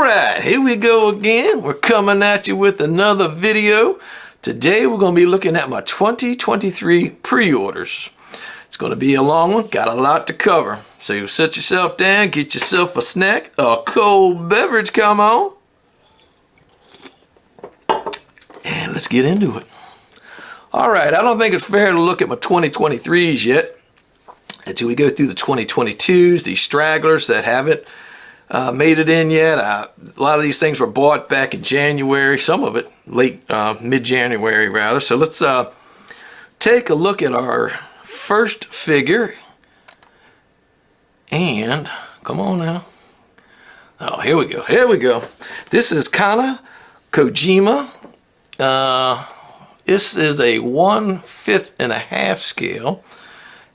Alright, here we go again. We're coming at you with another video. Today we're going to be looking at my 2023 pre-orders. It's going to be a long one, got a lot to cover. So you sit yourself down, get yourself a snack, a cold beverage, come on. And let's get into it. Alright, I don't think it's fair to look at my 2023s yet until we go through the 2022s, these stragglers that haven't made it in yet. A lot of these things were bought back in January, some of it late mid-January rather. So let's take a look at our first figure. And come on now. Oh, here we go. Here we go. This is Kana Kojima. This is a 1/5.5 scale.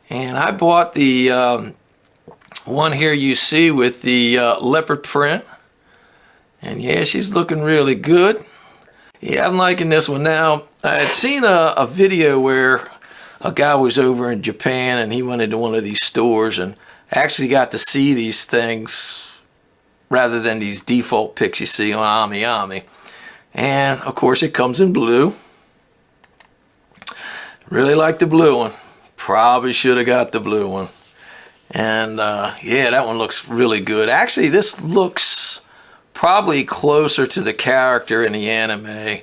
And I bought the one here you see with the leopard print. And yeah, she's looking really good. Yeah, I'm liking this one. Now, I had seen a video where a guy was over in Japan and he went into one of these stores and actually got to see these things rather than these default pics you see on AmiAmi. And of course it comes in blue. Really like the blue one. Probably should have got the blue one. And yeah, that one looks really good. Actually, this looks probably closer to the character in the anime.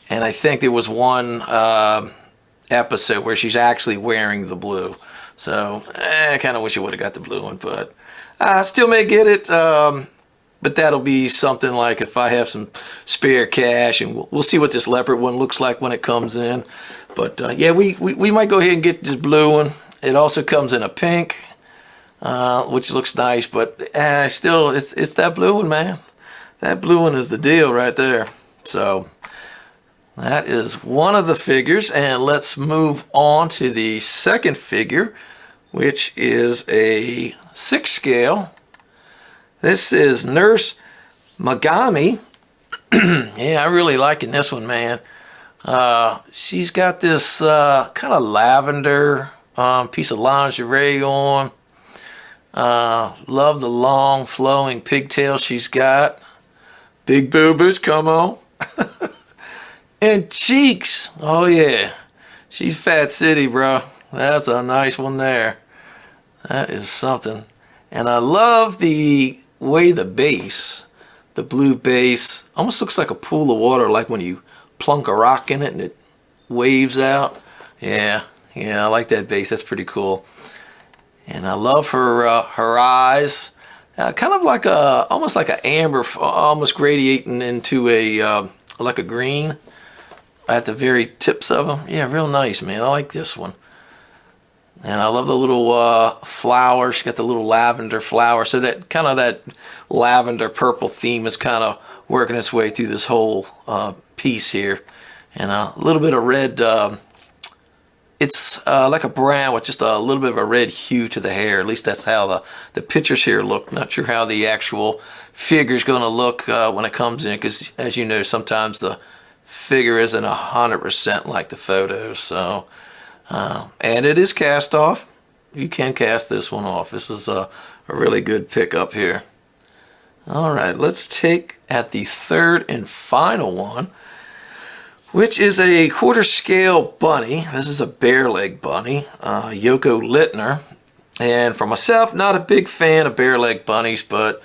And I think there was one episode where she's actually wearing the blue. So I kind of wish I would have got the blue one, but I still may get it. But that'll be something like if I have some spare cash, and we'll see what this leopard one looks like when it comes in. But yeah, we might go ahead and get this blue one. It also comes in a pink, which looks nice, but still, it's that blue one, man. That blue one is the deal right there. So that is one of the figures, and let's move on to the second figure, which is a 6 scale. This is Nurse Megami. Yeah, I really liking this one, man. She's got this kind of lavender piece of lingerie on. Love the long flowing pigtails she's got. Big boobers, come on. And cheeks. Oh yeah. She's Fat City, bro. That's a nice one there. That is something. And I love the way the base, the blue base, almost looks like a pool of water, like when you plunk a rock in it and it waves out. Yeah, I like that base. That's pretty cool. And I love her eyes, kind of like almost like an amber, almost gradiating into a like a green at the very tips of them. Yeah, real nice, man. I like this one. And I love the little flower. She's got the little lavender flower. So that kind of that lavender purple theme is kind of working its way through this whole piece here. And a little bit of red. It's like a brown with just a little bit of a red hue to the hair. At least that's how the pictures here look. Not sure how the actual figure is going to look when it comes in, because as you know, sometimes the figure isn't 100% like the photos. So. And it is cast off. You can cast this one off. This is a really good pickup here. Alright, let's take at the third and final one, which is a 1/4 scale bunny. This is a bare leg bunny, Yoko Littner. And for myself, not a big fan of bare leg bunnies, but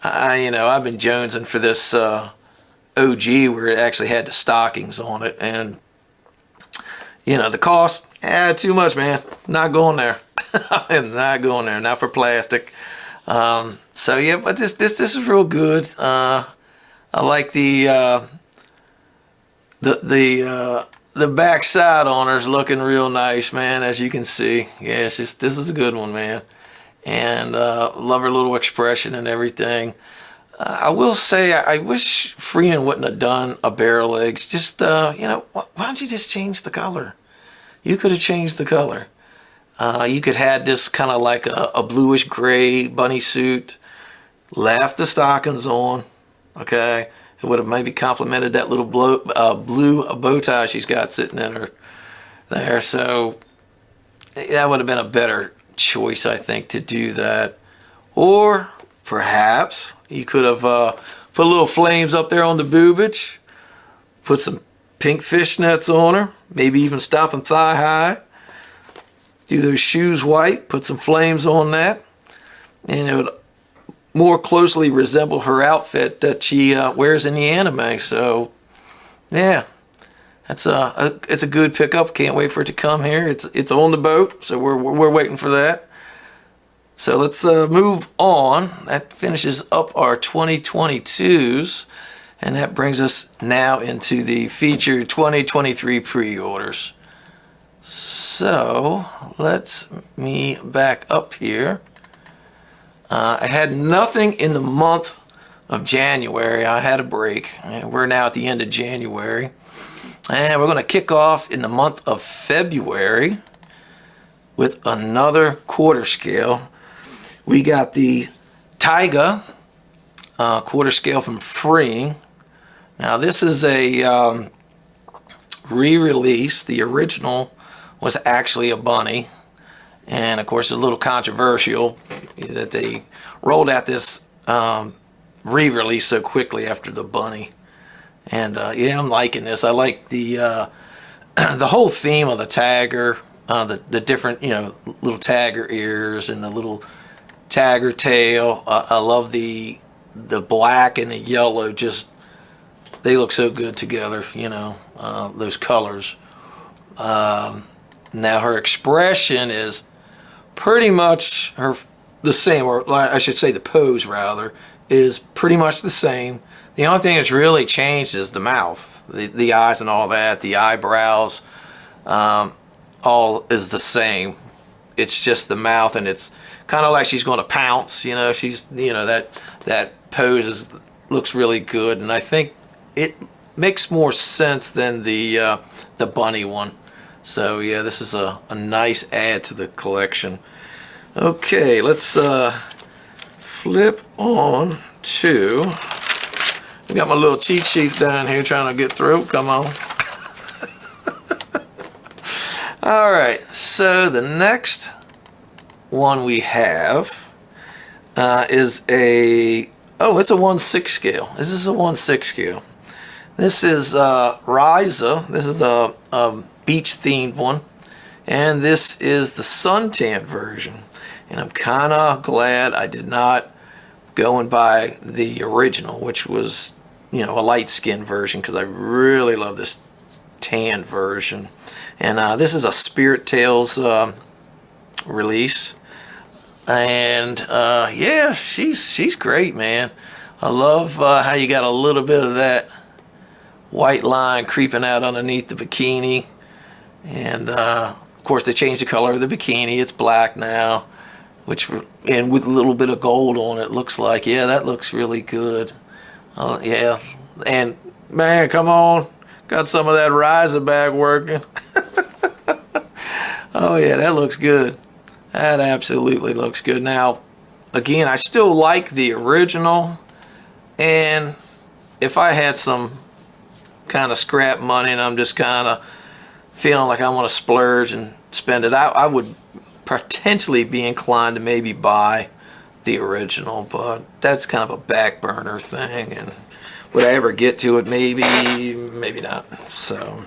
I've been jonesing for this OG where it actually had the stockings on it. And the cost, too much, man. Not going there. I am not going there. Not for plastic. So yeah, but this is real good. I like the back side on her is looking real nice, man. As you can see, yeah, this is a good one, man. And love her little expression and everything. I will say, I wish Freehan wouldn't have done a bare legs. Just why don't you just change the color? You could have changed the color. You could have had this kind of like a bluish gray bunny suit. Left the stockings on. Okay. It would have maybe complemented that little blue bow tie she's got sitting in her there. So that would have been a better choice, I think, to do that. Or perhaps you could have Put little flames up there on the boobage. Put some pink fishnets on her. Maybe even stop them thigh high. Do those shoes white. Put some flames on that. And it would more closely resemble her outfit that she wears in the anime. So, yeah. It's a good pickup. Can't wait for it to come here. It's on the boat, so we're waiting for that. So let's move on. That finishes up our 2022s, and that brings us now into the featured 2023 pre-orders. So let's me back up here. I had nothing in the month of January. I had a break, and we're now at the end of January. And we're going to kick off in the month of February with another quarter scale. We got the Taiga quarter scale from Freeing. Now this is a re-release. The original was actually a bunny. And of course it's a little controversial that they rolled out this re-release so quickly after the bunny. And yeah, I'm liking this. I like the the whole theme of the tagger, the different, you know, little tagger ears and the little tagger tail. I love the black and the yellow. Just they look so good together. You know, those colors. Now her expression is pretty much the same, or I should say the pose rather is pretty much the same. The only thing that's really changed is the mouth, the eyes and all that, the eyebrows, all is the same. It's just the mouth, and it's kind of like she's going to pounce. You know, that pose looks really good, and I think it makes more sense than the bunny one. So yeah, this is a nice add to the collection. Okay, let's flip on to. I got my little cheat sheet down here trying to get through. Come on. All right, so the next one we have is it's a 1/6 scale. This is a 1/6 scale. This is Ryza. This is a beach themed one, and this is the suntan version. And I'm kind of glad I did not go and buy the original, which was, you know, a light skin version, because I really love this tan version. And this is a Spirit Tales release, and yeah, she's great, man. I love how you got a little bit of that white line creeping out underneath the bikini, and of course they changed the color of the bikini. It's black now, and with a little bit of gold on it. Looks like, yeah, that looks really good. Yeah, and man, come on, got some of that riser bag working. Oh yeah, that looks good. That absolutely looks good. Now, again, I still like the original, and if I had some kind of scrap money and I'm just kind of feeling like I want to splurge and spend it, I would potentially be inclined to maybe buy the original, but that's kind of a back burner thing, and would I ever get to it? Maybe not. So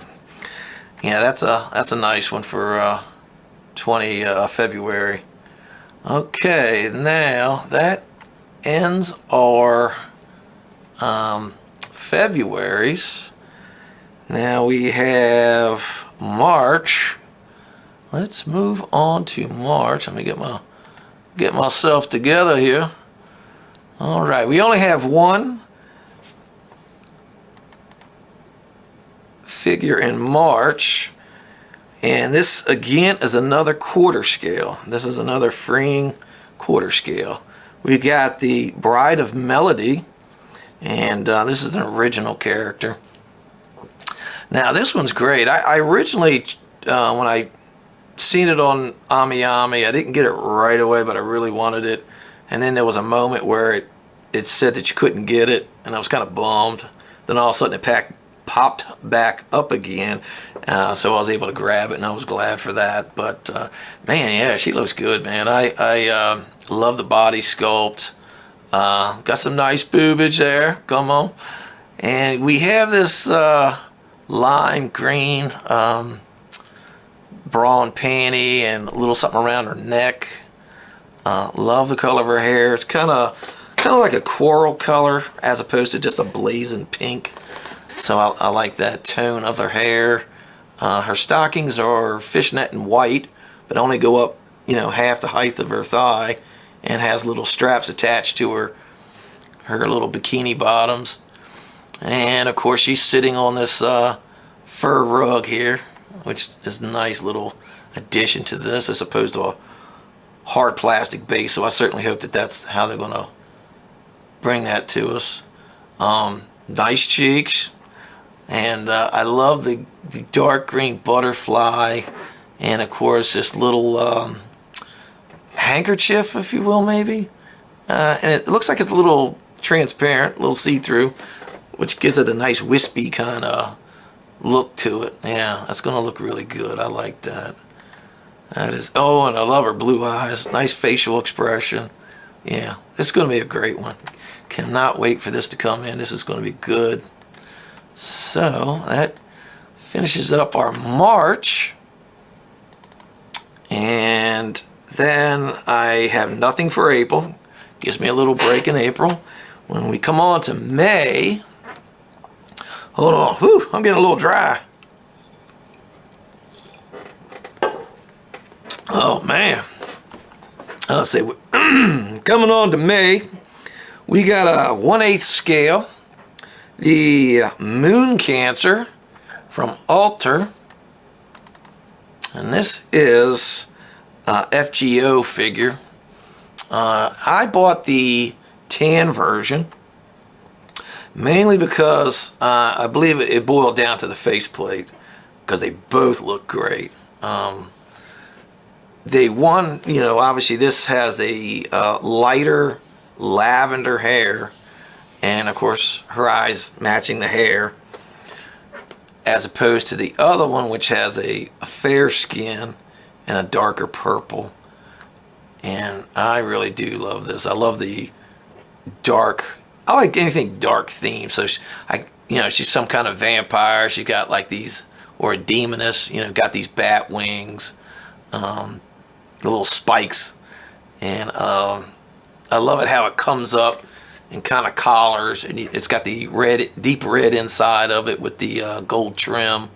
yeah, that's a nice one for 20 February. Okay, now that ends our February's. Now we have March. Let's move on to March. Let me get myself together here. All right, we only have one figure in March, and this again is another quarter scale. This is another Freeing quarter scale. We got the Bride of Melody, and this is an original character. Now this one's great. I originally, when I seen it on AmiAmi, I didn't get it right away, but I really wanted it. And then there was a moment where it said that you couldn't get it, and I was kind of bummed. Then all of a sudden it popped back up again, so I was able to grab it, and I was glad for that. But man, yeah, she looks good, man. I love the body sculpt. Got some nice boobage there. Come on. And we have this lime green bra and panty and a little something around her neck. Love the color of her hair. It's kind of like a coral color as opposed to just a blazing pink. So I like that tone of her hair. Her stockings are fishnet and white, but only go up, half the height of her thigh, and has little straps attached to her little bikini bottoms. And of course she's sitting on this fur rug here, which is a nice little addition to this as opposed to a hard plastic base. So I certainly hope that that's how they're going to bring that to us. Nice cheeks. And I love the dark green butterfly, and of course this little handkerchief, if you will, maybe. And it looks like it's a little transparent, a little see-through, which gives it a nice wispy kind of look to it. Yeah, that's going to look really good. I like that. That is. Oh, and I love her blue eyes. Nice facial expression. Yeah, this is going to be a great one. Cannot wait for this to come in. This is going to be good. So that finishes up our March. And then I have nothing for April. Gives me a little break in April. When we come on to May, hold on, whew, I'm getting a little dry. Oh man. Let's see, coming on to May, we got a 1/8 scale, the Moon Cancer from Alter, and this is FGO figure. I bought the tan version mainly because I believe it boiled down to the faceplate, because they both look great. They obviously this has a lighter lavender hair, and of course her eyes matching the hair, as opposed to the other one, which has a fair skin and a darker purple. And I really do love this. I love the dark. I like anything dark themed. So she's some kind of vampire. She got like these, or a demoness. Got these bat wings, the little spikes, and I love it how it comes up and kind of collars, and it's got the deep red inside of it with the gold trim.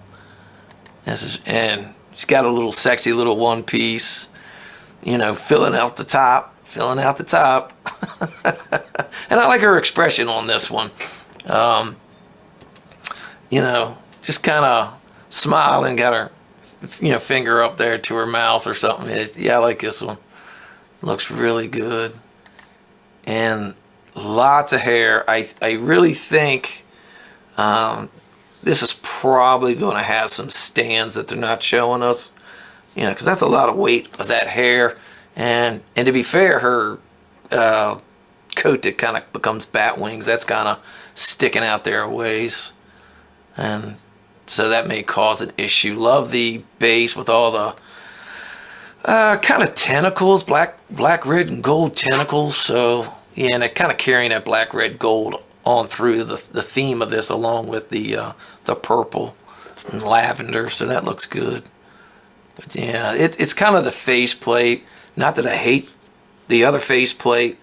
And she's got a little sexy little one piece. Filling out the top. And I like her expression on this one. Just kind of smiling, got her, finger up there to her mouth or something. Yeah, I like this one. Looks really good. And lots of hair. I really think this is probably going to have some stands that they're not showing us. Because that's a lot of weight of that hair. And to be fair, her coat that kind of becomes bat wings, that's kind of sticking out there a ways. And so that may cause an issue. Love the base with all the kind of tentacles, black, red, and gold tentacles. So, yeah, and they're kind of carrying that black, red, gold on through the theme of this, along with the purple and lavender. So that looks good. But yeah, it's kind of the faceplate. Not that I hate the other faceplate,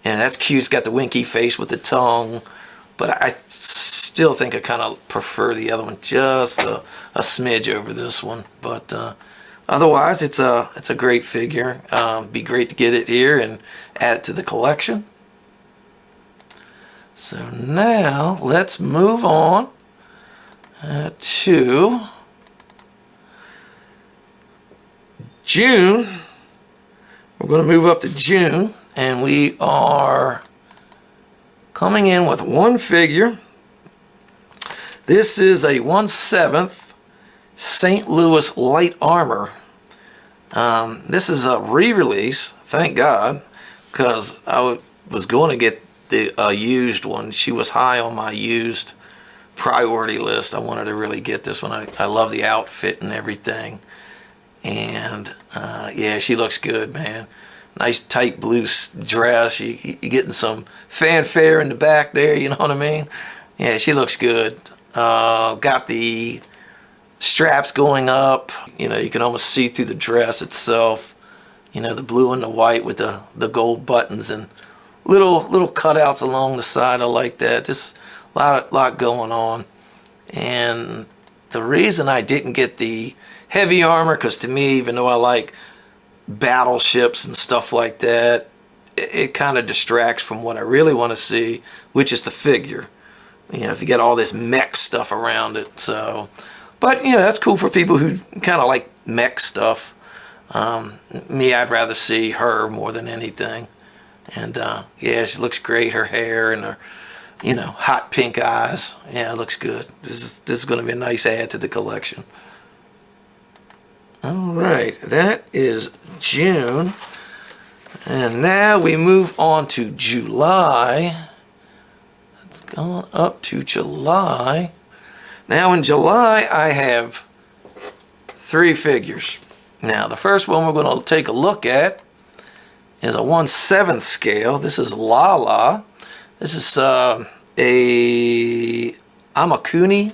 and that's cute. It's got the winky face with the tongue, but I still think I kind of prefer the other one just a smidge over this one. But otherwise, it's a great figure. Be great to get it here and add it to the collection. So now let's move on to June. We're going to move up to June, and we are coming in with one figure. This is a 1/7 St. Louis light armor. This is a re-release, thank God, because I was going to get the used one. She was high on my used priority list. I wanted to really get this one. I love the outfit and everything. And yeah, she looks good, man. nice tight blue dress. You getting some fanfare in the back there, you know what I mean? Yeah, she looks good. Got the straps going up. You know, you can almost see through the dress itself. You know, the blue and the white with the gold buttons and little cutouts along the side. I like that. Just a lot going on. And the reason I didn't get the heavy armor, because to me, even though I like battleships and stuff like that, it kind of distracts from what I really want to see, which is the figure. You know, if you get all this mech stuff around it. So, but you know, that's cool for people who kind of like mech stuff. Me, I'd rather see her more than anything. And yeah, she looks great. Her hair and her, you know, hot pink eyes. Yeah, it looks good. This is going to be a nice add to the collection. All right, that is June. And now we move on to July. It's gone up to July. Now in July, I have 3 figures. Now, the first one we're going to take a look at is a 1/7 scale. This is Lala. This is a Amakuni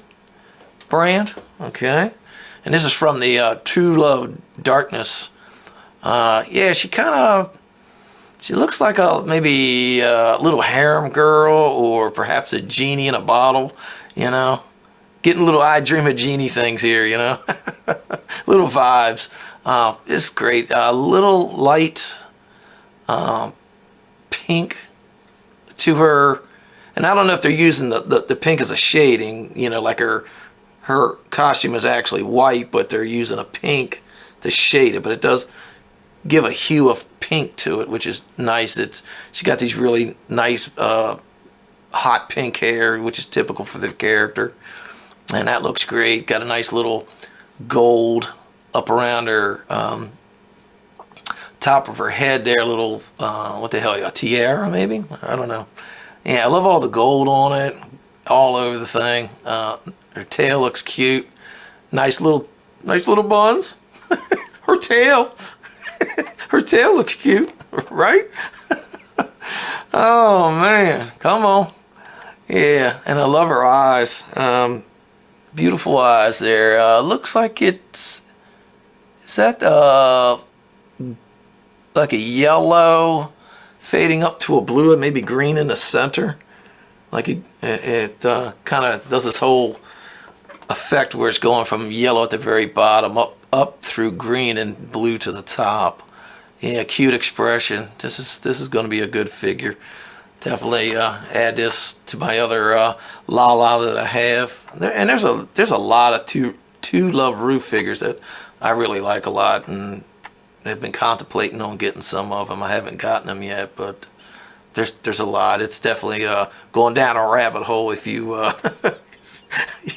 brand, okay? And this is from the True Love Darkness. Yeah, she looks like maybe a little harem girl or perhaps a genie in a bottle, you know? Getting little I Dream of Genie things here, you know? Little vibes. It's great. A little light pink to her. And I don't know if they're using the pink as a shading, you know, like her costume is actually white, but they're using a pink to shade it. But it does give a hue of pink to it, which is nice. She got these really nice hot pink hair, which is typical for the character. And that looks great. Got a nice little gold up around her top of her head there. A little, what the hell, a tiara maybe? I don't know. Yeah, I love all the gold on it, all over the thing. Her tail looks cute. Nice little buns. Her tail. Her tail looks cute, right? Oh man, come on. Yeah, and I love her eyes. Beautiful eyes there. Looks like is that like a yellow fading up to a blue and maybe green in the center? Like it kind of does this whole effect where it's going from yellow at the very bottom up through green and blue to the top. Yeah, cute expression. This is going to be a good figure. Definitely add this to my other Lala that I have. And there's a lot of two Love Rue figures that I really like a lot, and I've been contemplating on getting some of them. I haven't gotten them yet, but there's a lot. It's definitely going down a rabbit hole if you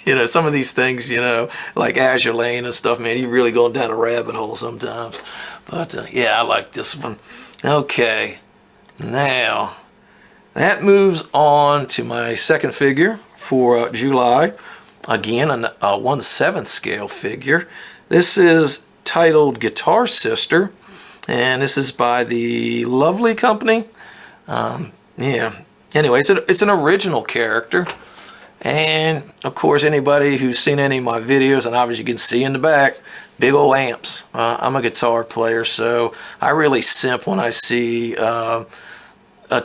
you know, some of these things, you know, like Azure Lane and stuff, man, you're really going down a rabbit hole sometimes. But yeah, I like this one. Okay, now that moves on to my second figure for July. Again, a 1/7 scale figure. This is titled Guitar Sister, and this is by the Lovely Company. Yeah. Anyway, it's an original character. And of course, anybody who's seen any of my videos, and obviously you can see in the back, big old amps. I'm a guitar player, so I really simp when I see a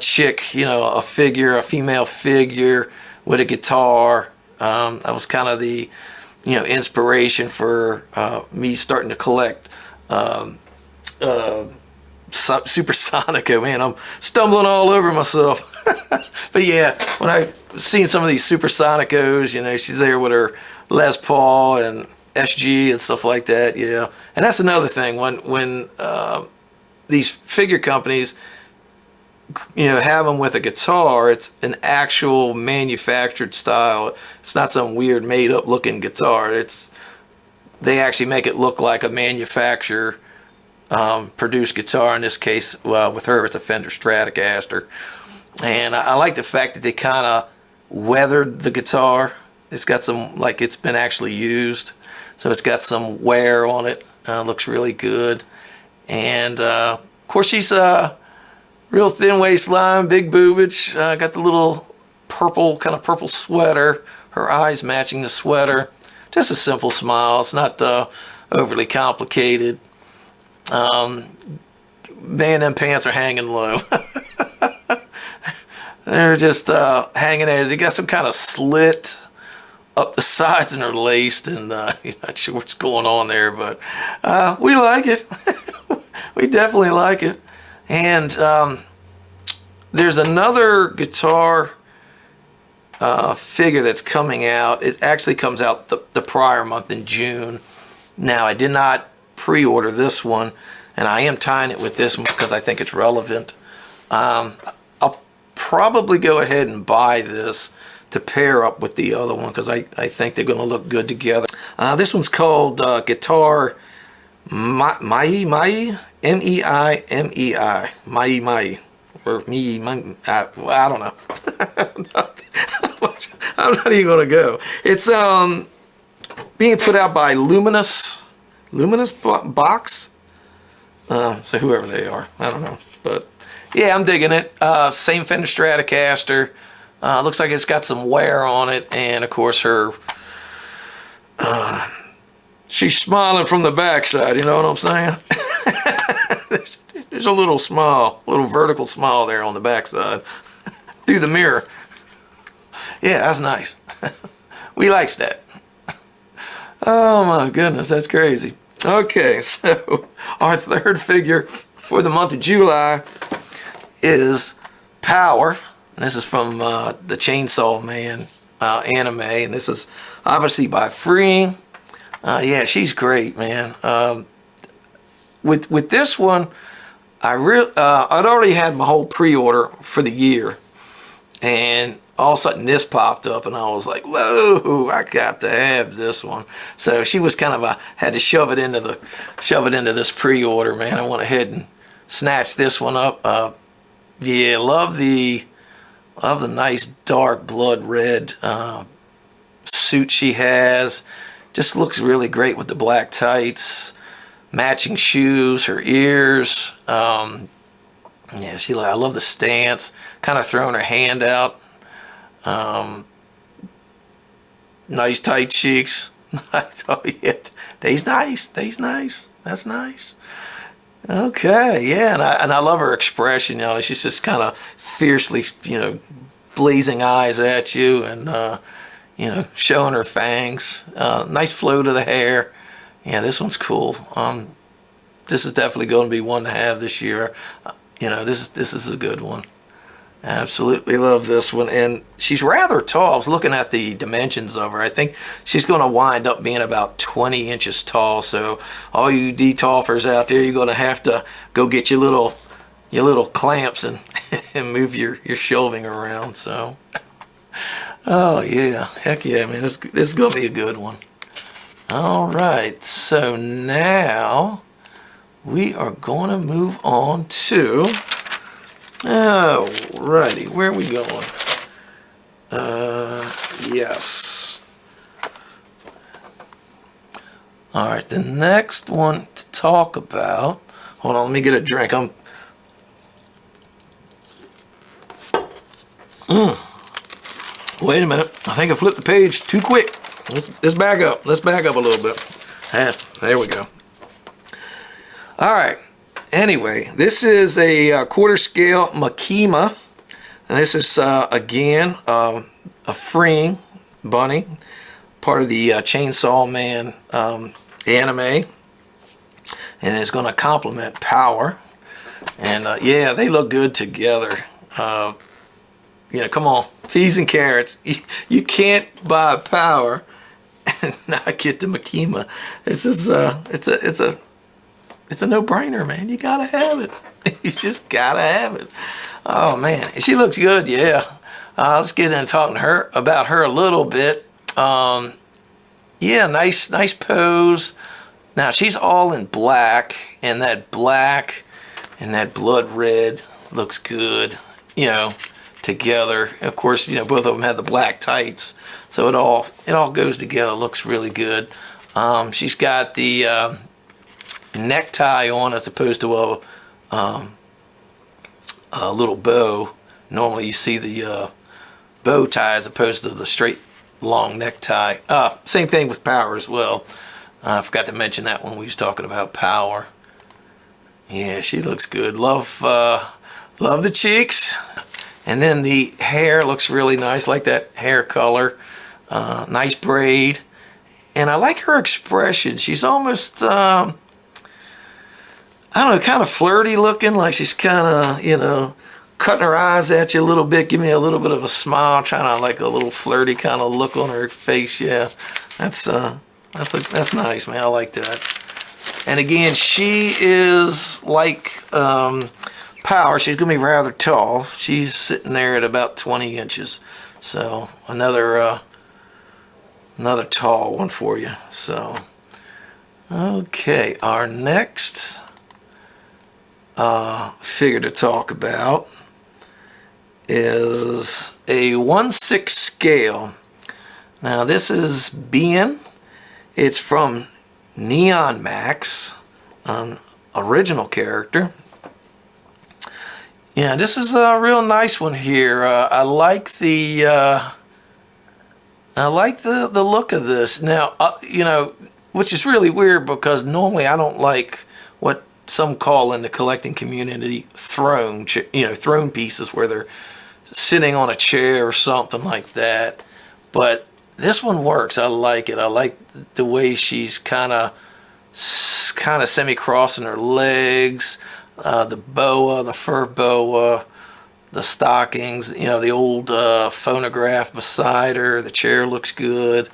chick, you know, a female figure with a guitar. That was kind of the, you know, inspiration for me starting to collect Supersonica. Man, I'm stumbling all over myself. But yeah, when I seen some of these Supersonicos, you know, she's there with her Les Paul and SG and stuff like that. Yeah, and that's another thing when these figure companies, you know, have them with a guitar, it's an actual manufactured style. It's not some weird made up looking guitar. They actually make it look like a manufacturer produced guitar. In this case, well, with her, it's a Fender Stratocaster. And I like the fact that they kind of weathered the guitar. It's got some, like it's been actually used. So it's got some wear on it. Looks really good. And course, she's real thin waistline, big boobage. Got the little kind of purple sweater. Her eyes matching the sweater. Just a simple smile. It's not overly complicated. Man, them pants are hanging low. They're just hanging at it. They got some kind of slit up the sides and they're laced, and you're not sure what's going on there, but we like it. We definitely like it. And there's another guitar figure that's coming out. It actually comes out the prior month in June. Now, I did not pre-order this one, and I am tying it with this one because I think it's relevant. I'll probably go ahead and buy this to pair up with the other one because I think they're going to look good together. This one's called Guitar Mai, M-E-I-M-E-I, Mai, or me, I don't know. I'm not even going to go. It's being put out by Luminous Box. So whoever they are, I don't know, but yeah, I'm digging it. Same Fender Stratocaster. Looks like it's got some wear on it, and of course her. She's smiling from the backside. You know what I'm saying? there's a little smile, little vertical smile there on the backside through the mirror. Yeah, that's nice. We likes that. Oh my goodness, that's crazy. Okay, so our third figure for the month of July is Power. And this is from the Chainsaw Man anime, and this is obviously by Free. Yeah, she's great, man. With this one, I'd already had my whole pre-order for the year, and all of a sudden this popped up, and I was like, "Whoa! I got to have this one." So she was kind of had to shove it into this pre-order, man. I went ahead and snatched this one up. Yeah, love the nice dark blood red suit she has. Just looks really great with the black tights, matching shoes, her ears. Yeah, I love the stance. Kind of throwing her hand out. Nice tight cheeks. Oh yeah, they's nice. That's nice. Okay, yeah, and I love her expression. You know, she's just kind of fiercely, blazing eyes at you, and showing her fangs. Nice flow to the hair. Yeah, this one's cool. This is definitely going to be one to have this year. This is a good one. Absolutely love this one, and she's rather tall. I was looking at the dimensions of her. I think she's going to wind up being about 20 inches tall. So all you D-toffers out there, you're going to have to go get your little clamps and and move your shelving around. So, oh yeah, heck yeah, man, this is going to be a good one. All right, so now we are going to move on to. Alrighty, where are we going? Yes. Alright, the next one to talk about. Hold on, let me get a drink. Wait a minute. I think I flipped the page too quick. Let's back up. Let's back up a little bit. There we go. Alright. Anyway, this is a quarter scale Makima, and this is again a freeing bunny, part of the Chainsaw Man anime, and it's going to complement Power. And yeah, they look good together. Come on, peas and carrots. You can't buy Power and not get the Makima. It's a no-brainer, man. You gotta have it. You just gotta have it. Oh man, she looks good. Yeah. Let's get into talking about her a little bit. Yeah, nice pose. Now she's all in black, and that black and that blood red looks good. Together. Of course, both of them have the black tights, so it all goes together. Looks really good. She's got the necktie on as opposed to little bow. Normally you see the bow tie as opposed to the straight long necktie. Same thing with Power as well. I forgot to mention that when we was talking about Power. Yeah, she looks good. Love the cheeks. And then the hair looks really nice. Like that hair color. Nice braid. And I like her expression. She's almost, I don't know, kind of flirty looking. Like she's kind of, you know, cutting her eyes at you a little bit. Give me a little bit of a smile. Trying to like a little flirty kind of look on her face. Yeah, that's nice, man. I like that. And again, she is like Power. She's gonna be rather tall. She's sitting there at about 20 inches. So another tall one for you. So okay, our next figure to talk about is a 1/6 scale. Now this is Bean. It's from Neon Max, an original character. Yeah, this is a real nice one here. I like the look of this. Now, you know, which is really weird because normally I don't like what some call in the collecting community throne pieces where they're sitting on a chair or something like that. But this one works. I like it. I like the way she's kind of semi-crossing her legs, the boa, the fur boa, the stockings, you know, the old phonograph beside her. The chair looks good.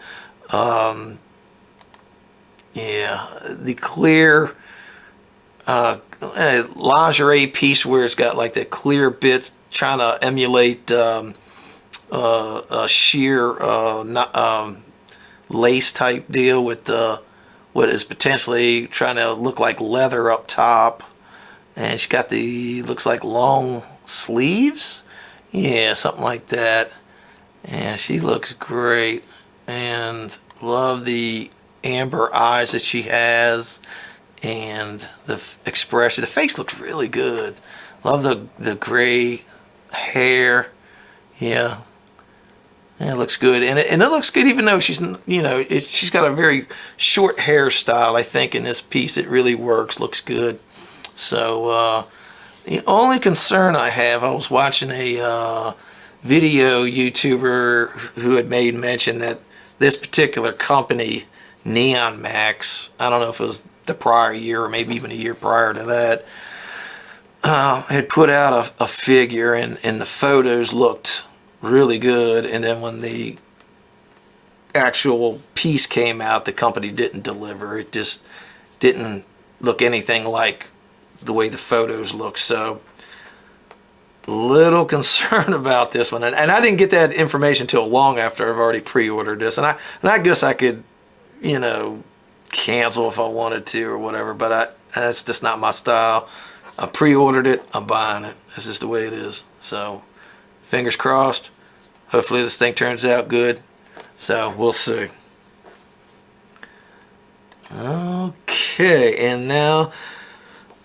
Yeah, the clear lingerie piece where it's got like the clear bits trying to emulate a sheer lace type deal with what is potentially trying to look like leather up top. And she's got looks like long sleeves. Yeah, something like that. And she looks great. And love the amber eyes that she has. And the expression. The face looks really good. Love the gray hair. Yeah. Yeah, it looks good, and it looks good even though she's, you know, she's got a very short hairstyle. I think in this piece it really works, looks good. So the only concern I have, I was watching a video YouTuber who had made mention that this particular company, Neon Max, I don't know if it was the prior year or maybe even a year prior to that, had put out a figure, and the photos looked really good, and then when the actual piece came out, the company didn't deliver. It just didn't look anything like the way the photos look. So little concerned about this one, and I didn't get that information till long after I've already pre-ordered this, and I guess I could, you know, cancel if I wanted to or whatever, but that's just not my style. I pre-ordered it, I'm buying it. This is the way it is. So fingers crossed. Hopefully this thing turns out good. So we'll see. Okay, and now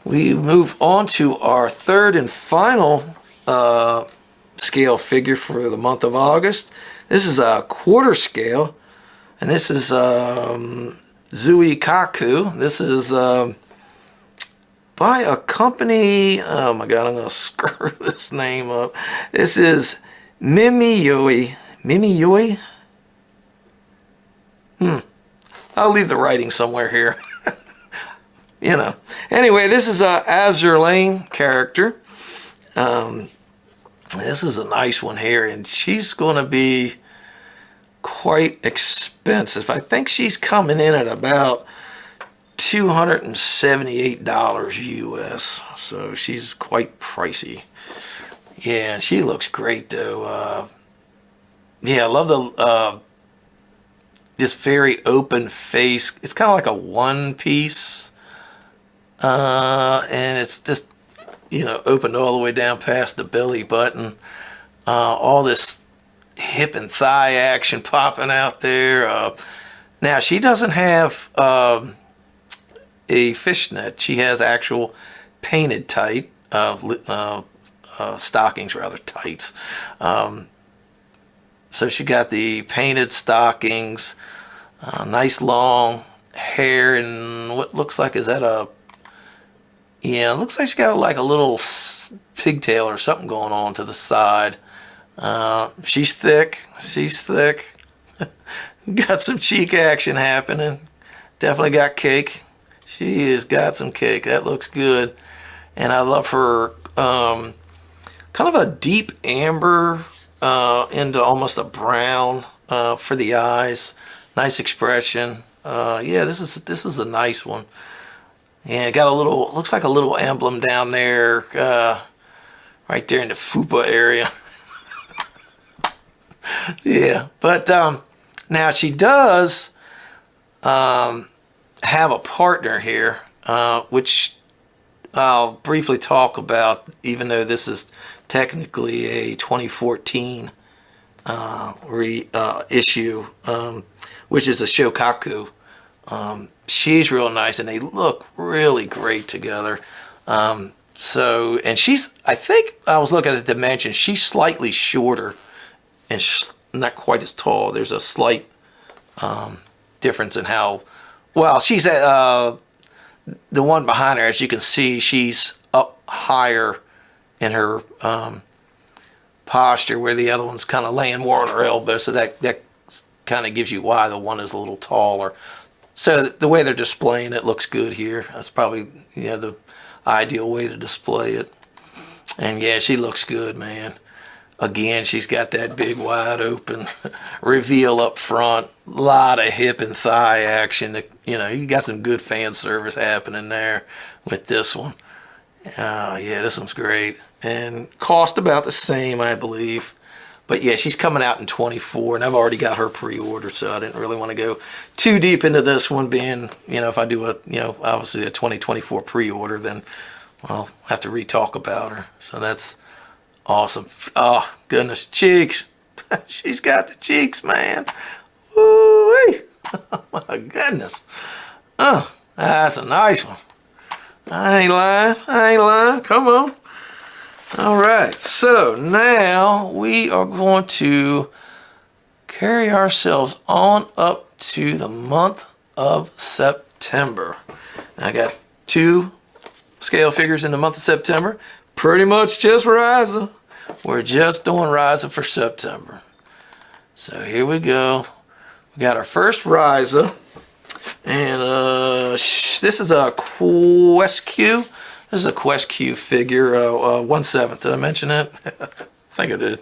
we move on to our third and final scale figure for the month of August. This is a quarter scale, and this is Zui Kaku. This is by a company, oh my god, I'm going to screw this name up. This is Mimiyoi. Mimiyoi? I'll leave the writing somewhere here. You know. Anyway, this is a Azur Lane character. This is a nice one here, and she's going to be quite expensive. I think she's coming in at about $278 US. So she's quite pricey. Yeah, she looks great though. Yeah, I love the this very open face. It's kind of like a one piece, and it's just, you know, opened all the way down past the belly button. All this hip and thigh action popping out there. Now she doesn't have a fishnet. She has actual painted tight, stockings rather, tights. So she got the painted stockings, nice long hair, and what looks like, is that a, yeah, it looks like she got like a little pigtail or something going on to the side. She's thick. She's thick. Got some cheek action happening. Definitely got cake. She has got some cake. That looks good. And I love her kind of a deep amber into almost a brown for the eyes. Nice expression. Yeah, this is a nice one. Yeah, it got a little, looks like a little emblem down there, right there in the fupa area. Yeah, but now she does have a partner here, which I'll briefly talk about, even though this is technically a 2014 issue, which is a Shokaku. She's real nice, and they look really great together. So, and she's, I think I was looking at the dimensions, she's slightly shorter and not quite as tall. There's a slight difference in how, well, she's at, the one behind her, as you can see, she's up higher in her posture, where the other one's kind of laying more on her elbow, so that kind of gives you why the one is a little taller. So the way they're displaying it looks good here. That's probably, you know, the ideal way to display it. And yeah, she looks good, man. Again, she's got that big wide open reveal up front. A lot of hip and thigh action. You know, you got some good fan service happening there with this one. Yeah, this one's great. And cost about the same, I believe. But yeah, she's coming out in 24, and I've already got her pre-ordered, so I didn't really want to go too deep into this one, being, you know, if I do a, you know, obviously a 2024 pre-order, then I'll have to re-talk about her. So that's awesome. Oh, goodness, cheeks. She's got the cheeks, man. Woo-wee. Oh, my goodness. Oh, that's a nice one. I ain't lying. I ain't lying. Come on. All right, so now we are going to carry ourselves on up to the month of September. I got 2 scale figures in the month of September, pretty much just Ryza. We're just doing Ryza for September. So here we go. We got our first Ryza, and this is a Quest Q. This is a Quest Q figure, 1/7. Did I mention that? I think I did.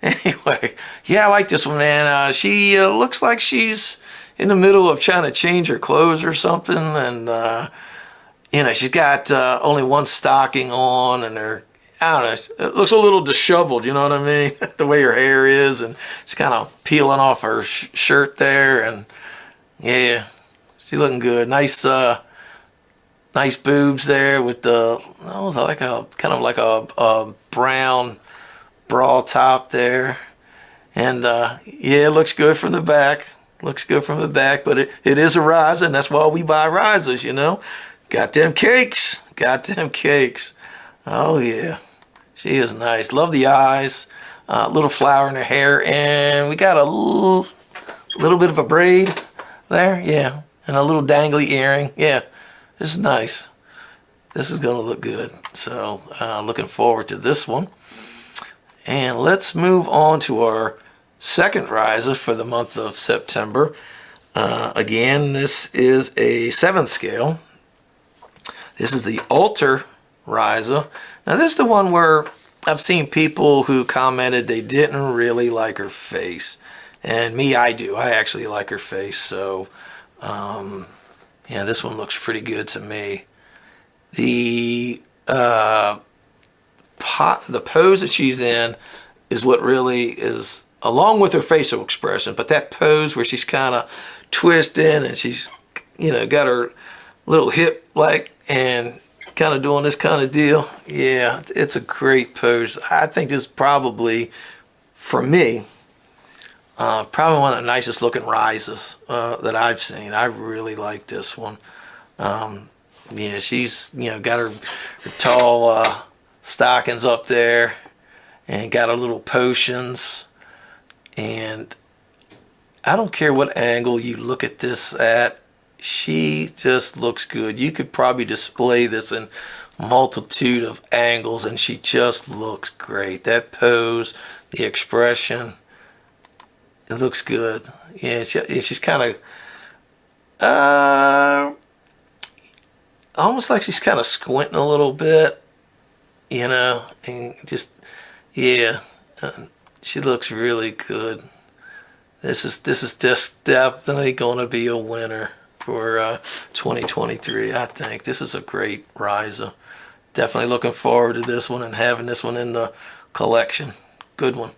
Anyway, yeah, I like this one, man. She looks like she's in the middle of trying to change her clothes or something, and you know, she's got only one stocking on, and her, I don't know, it looks a little disheveled, you know what I mean? The way her hair is, and she's kind of peeling off her shirt there, and yeah, she's looking good. Nice boobs there with the, that was like a kind of like a brown bra top there, and yeah, it looks good from the back. Looks good from the back, but it is a Ryza, and that's why we buy Ryzas, you know. Got them cakes. Got them cakes. Oh yeah, she is nice. Love the eyes. Little flower in her hair, and we got a little bit of a braid there, yeah, and a little dangly earring, yeah. This is nice. This is going to look good. So looking forward to this one. And let's move on to our second Ryza for the month of September. Again, this is a 7th scale. This is the Alter Ryza. Now this is the one where I've seen people who commented they didn't really like her face. And me, I do. I actually like her face. So yeah, this one looks pretty good to me. The pose that she's in is what really is, along with her facial expression, but that pose where she's kind of twisting and she's, you know, got her little hip like and kind of doing this kind of deal. Yeah, it's a great pose. I think this is probably, for me, probably one of the nicest looking Ryzas that I've seen. I really like this one. Yeah, she's, got her tall stockings up there and got her little potions. And I don't care what angle you look at this at, she just looks good. You could probably display this in multitude of angles and she just looks great. That pose, the expression, it looks good. Yeah, she's kind of almost like she's kind of squinting a little bit, and just, yeah, she looks really good. This is just definitely going to be a winner for 2023. I think this is a great riser. Definitely looking forward to this one and having this one in the collection. Good one.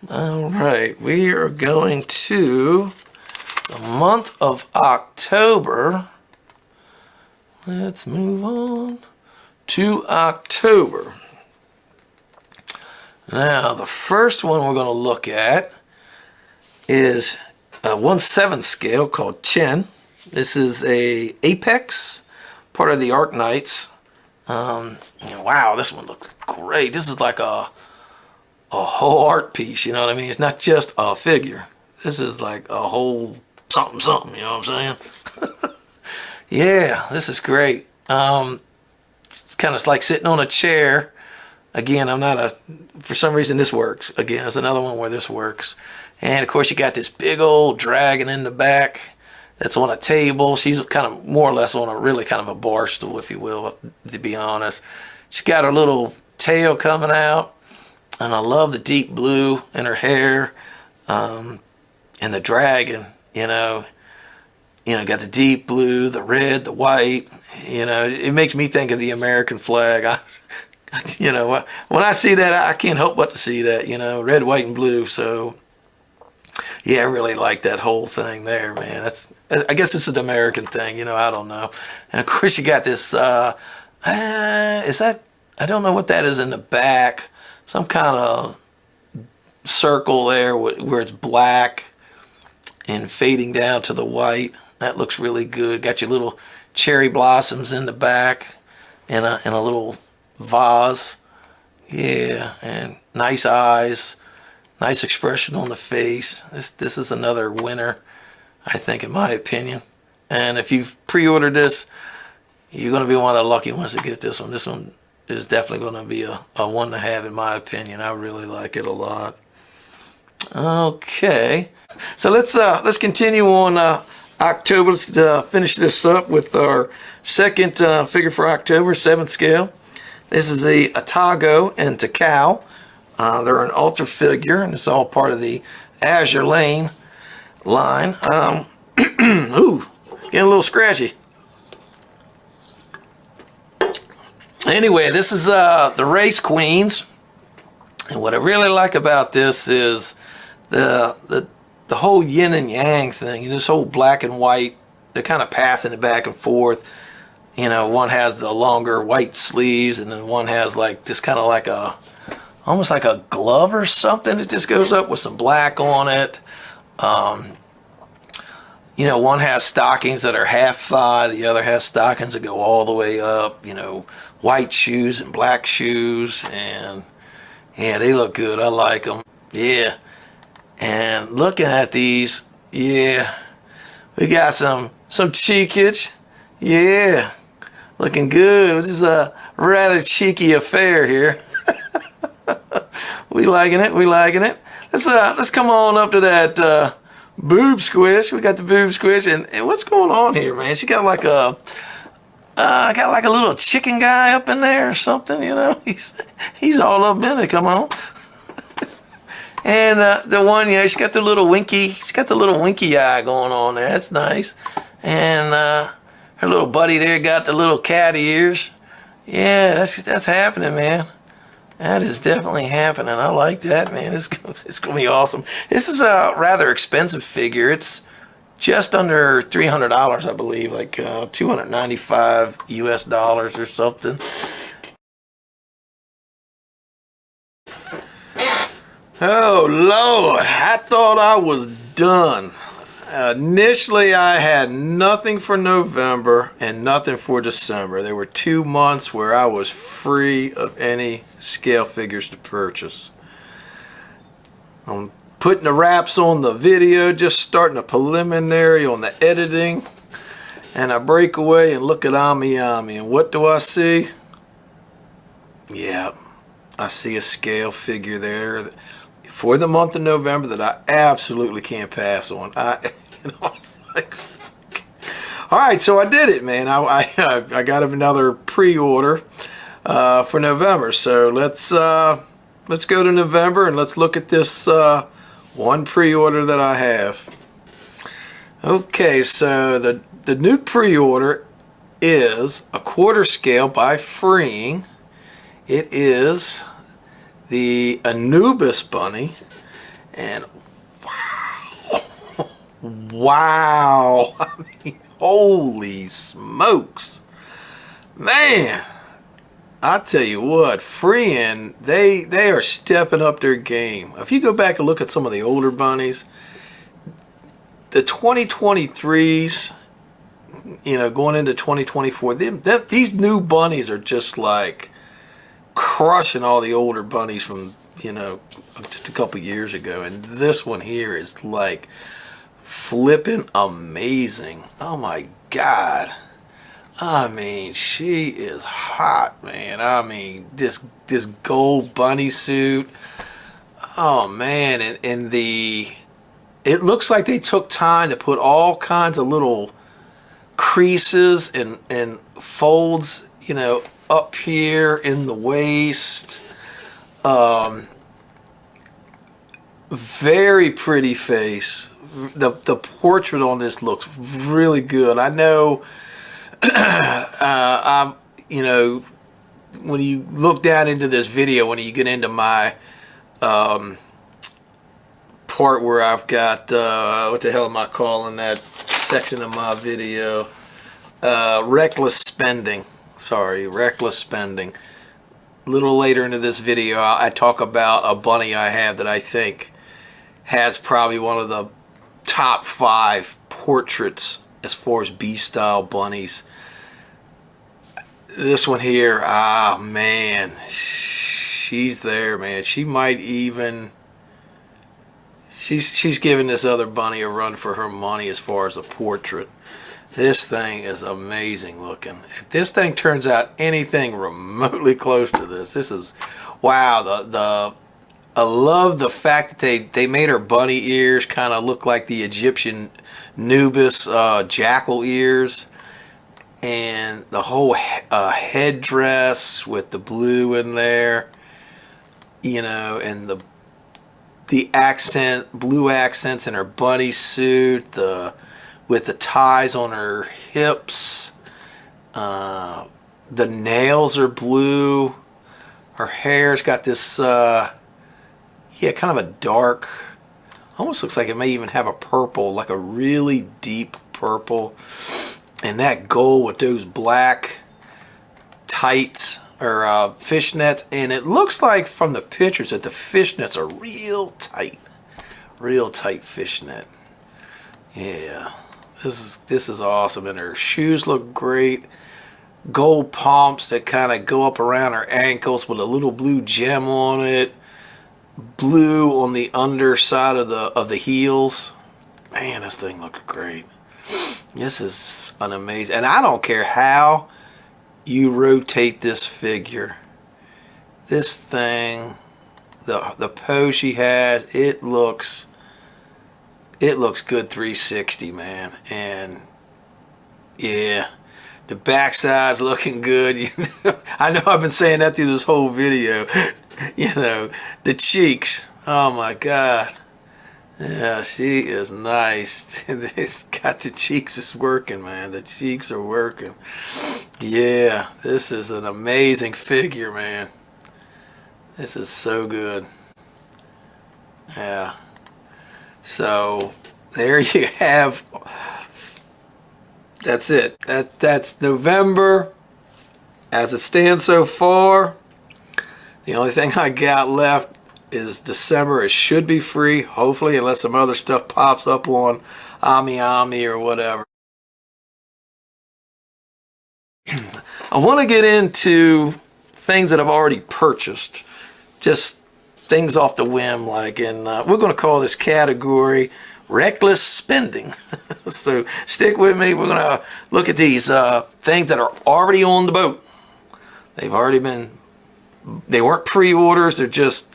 All right, we are going to the month of October. Let's move on to October. Now, the first one we're going to look at is a 1/7 scale called Chin. This is a Apex, part of the Arc Knights. Wow, this one looks great. This is like a whole art piece, you know what I mean? It's not just a figure. This is like a whole something, you know what I'm saying? Yeah, this is great. It's kind of like sitting on a chair. Again, for some reason this works. Again, it's another one where this works. And of course you got this big old dragon in the back that's on a table. She's kind of more or less on a really kind of a bar stool, if you will, to be honest. She's got her little tail coming out. And I love the deep blue in her hair. And the dragon, got the deep blue, the red, the white. It makes me think of the American flag. When I see that, I can't help but to see that, red, white, and blue. So, yeah, I really like that whole thing there, man. I guess it's an American thing, I don't know. And of course, you got this, I don't know what that is in the back. Some kind of circle there where it's black and fading down to the white. That looks really good. Got your little cherry blossoms in the back and a little vase. Yeah, and nice eyes, nice expression on the face. This is another winner, I think, in my opinion. And if you've pre-ordered this, you're going to be one of the lucky ones to get this one. This one is definitely going to be a one to have, in my opinion. I really like it a lot. Okay, so let's continue on October. Let's finish this up with our second figure for October, 7th scale. This is a Atago and Takao. They're an ultra figure, and it's all part of the Azure Lane line. Ooh, getting a little scratchy. Anyway, this is the Race Queens, and what I really like about this is the whole yin and yang thing. This whole black and white, they're kind of passing it back and forth. One has the longer white sleeves, and then one has like just kind of like almost like a glove or something that just goes up with some black on it. One has stockings that are half thigh, the other has stockings that go all the way up. White shoes and black shoes, and yeah, they look good. I like them. Yeah, and looking at these, yeah, we got some cheekage. Yeah, looking good. This is a rather cheeky affair here. We liking it. Let's come on up to that boob squish. We got the boob squish, and what's going on here, man? She got like a little chicken guy up in there or something. He's all up in it. Come on. And the one, she's got the little winky. She's got the little winky eye going on there. That's nice. And her little buddy there got the little cat ears. Yeah, that's happening, man. That is definitely happening. I like that, man. It's gonna be awesome. This is a rather expensive figure. It's just under $300, I believe, like $295 US or something. Oh Lord, I thought I was done. Initially, I had nothing for November and nothing for December. There were 2 months where I was free of any scale figures to purchase. I'm putting the wraps on the video, just starting a preliminary on the editing, and I break away and look at Ami Ami, and what do I see? Yeah, I see a scale figure there for the month of November that I absolutely can't pass on. I was like, all right, so I did it, man. I got another pre-order for November. So let's go to November and let's look at this one pre-order that I have. Okay, so the new pre-order is a quarter scale by Freeing. It is the Anubis bunny, and wow, I mean, holy smokes, man! I tell you what, Freeing, they are stepping up their game. If you go back and look at some of the older bunnies, the 2023s, going into 2024, these new bunnies are just like crushing all the older bunnies from just a couple years ago, and this one here is like flipping amazing. Oh my god, I mean, she is hot, man. I mean, this gold bunny suit, oh man, and it looks like they took time to put all kinds of little creases and folds, up here in the waist. Very pretty face. The portrait on this looks really good. I know, when you look down into this video, when you get into my part where I've got what the hell am I calling that section of my video? Reckless spending. Sorry, reckless spending. A little later into this video, I talk about a bunny I have that I think has probably one of the top 5 portraits as far as B-style bunnies. This one here, man, she's there, man. She might even, she's giving this other bunny a run for her money as far as a portrait. This thing is amazing looking. If this thing turns out anything remotely close to this is, wow. I love the fact that they made her bunny ears kind of look like the Egyptian Nubis jackal ears, and the whole headdress with the blue in there, and the blue accents in her bunny suit, with the ties on her hips. The nails are blue. Her hair's got this, kind of a dark, almost looks like it may even have a purple, like a really deep purple. And that gold with those black tights or fishnets. And it looks like from the pictures that the fishnets are real tight fishnet. Yeah. This is awesome, and her shoes look great. Gold pumps that kind of go up around her ankles with a little blue gem on it. Blue on the underside of the heels. Man, this thing looks great. This is an amazing, and I don't care how you rotate this figure. This thing, the pose she has, it looks good 360, man. And yeah, the backside's looking good. I know I've been saying that through this whole video. The cheeks, oh my god. Yeah, she is nice. It's got the cheeks is working, man. The cheeks are working. Yeah, this is an amazing figure, man. This is so good. Yeah. So there you have. That's it. That's November as it stands so far. The only thing I got left is December. It should be free, hopefully, unless some other stuff pops up on Ami or whatever. I want to get into things that I've already purchased, just things off the whim, like, and we're going to call this category reckless spending. So stick with me. We're going to look at these things that are already on the boat. They've already been, they weren't pre-orders, they're just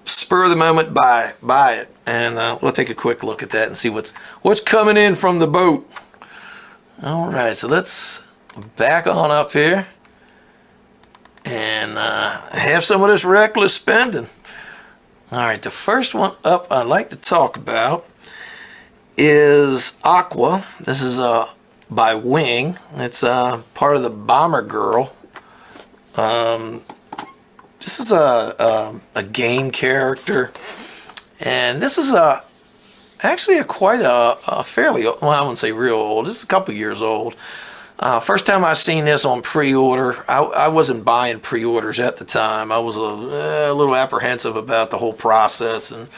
spur of the moment buy it. And we'll take a quick look at that and see what's coming in from the boat. All right, so let's back on up here and have some of this reckless spending. All right, the first one up I'd like to talk about is Aqua. This is by Wing. It's part of the Bomber Girl. This is a game character, and this is actually quite a fairly, well, I wouldn't say real old. This is a couple years old. First time I seen this on pre-order, I wasn't buying pre-orders at the time. I was a little apprehensive about the whole process, and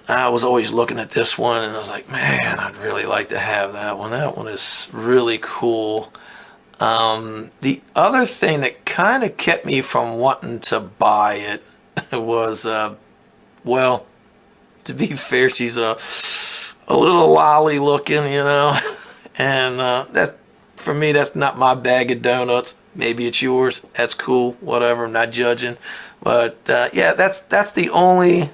I was always looking at this one, and I was like, man, I'd really like to have that one. That one is really cool. The other thing that kind of kept me from wanting to buy it was, well, to be fair, she's a little lolly looking, you know, and that's, for me, that's not my bag of donuts. Maybe it's yours. That's cool. Whatever. I'm not judging, but yeah, that's the only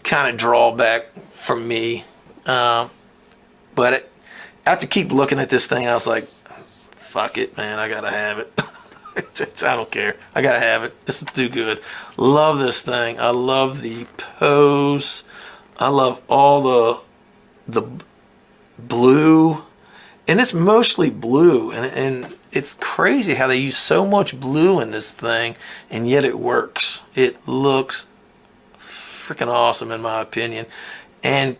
kind of drawback for me. But I have to keep looking at this thing. I was like, fuck it, man. I gotta have it. I don't care. I gotta have it. This is too good. Love this thing. I love the pose. I love all the blue, and it's mostly blue, and it's crazy how they use so much blue in this thing, and yet it works. It looks freaking awesome in my opinion, and